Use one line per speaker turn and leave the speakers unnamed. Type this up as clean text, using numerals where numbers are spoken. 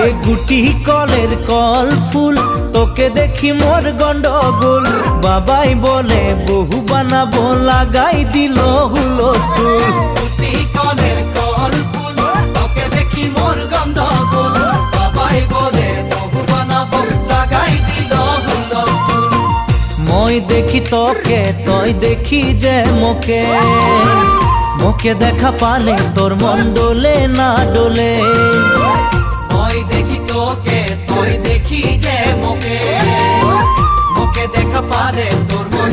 এ গুটি কলের কল ফুল তোকে দেখি মোর গন্ডগোল বাবাই বলে বহু বানাবো লাগাই দিল হুলস্থুল
গুটি কলের কল ফুল তোকে দেখি মোর গন্ডগোল বাবাই বলে বহু বানাবো লাগাই দিল হুলস্থুল
মই দেখি তোকে তই দেখি যে মোকে মোকে দেখা পালে তোর মন ডোলে না ডোলে
মই দেখি তোকে তুই দেখি যে মোকে মোকে দেখা পারে তোর মন